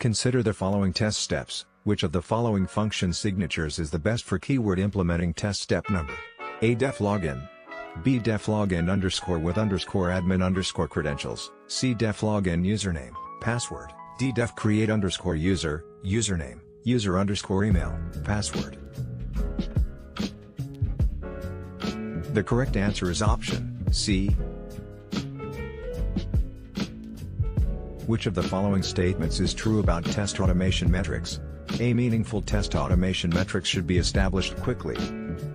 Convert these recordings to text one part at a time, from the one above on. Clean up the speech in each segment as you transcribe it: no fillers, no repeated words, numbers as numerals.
Consider the following test steps. Which of the following function signatures is the best for keyword implementing test step number? A. Def login. B. Def login with admin credentials. C. Def login username, password. D. Def create user, username, user email, password. The correct answer is option C. Which of the following statements is true about test automation metrics? A. Meaningful test automation metrics should be established quickly.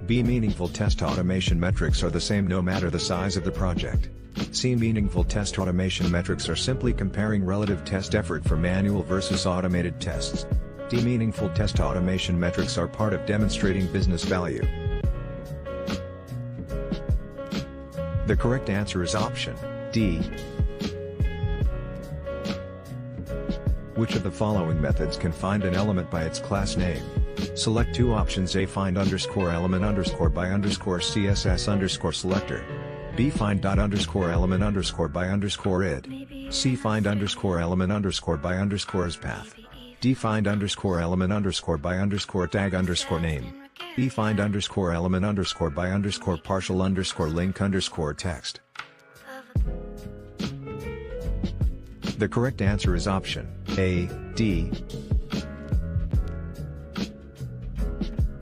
B. Meaningful test automation metrics are the same no matter the size of the project. C. Meaningful test automation metrics are simply comparing relative test effort for manual versus automated tests. D. Meaningful test automation metrics are part of demonstrating business value. The correct answer is option D. Which of the following methods can find an element by its class name? Select two options: A. Find _element by _CSS selector. B. Find element by id. C. Find element by path. D. Find element by tag name. E. Find element by partial link text. The correct answer is option A, D.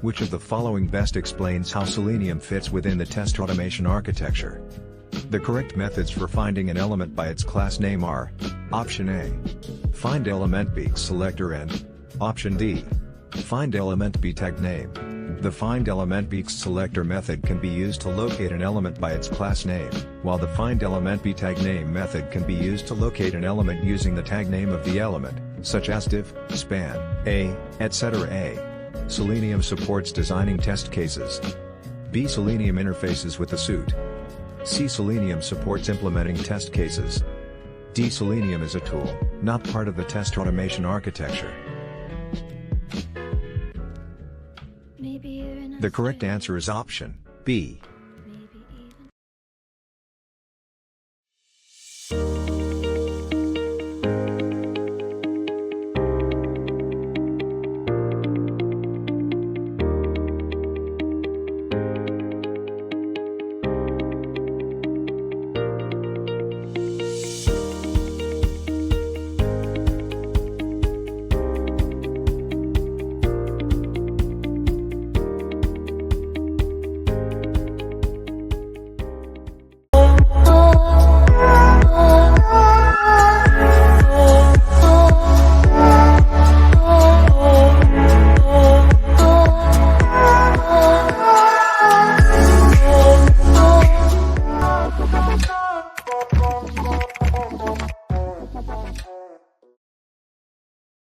Which of the following best explains how Selenium fits within the test automation architecture? The correct methods for finding an element by its class name are: option A. Find element by selector and option D. Find element by tag name. The find element by selector method can be used to locate an element by its class name, while the find element by tag name method can be used to locate an element using the tag name of the element, such as div, span, a, etc. A. Selenium supports designing test cases. B. Selenium interfaces with the suite. C. Selenium supports implementing test cases. D. Selenium is a tool, not part of the test automation architecture. The correct answer is option B.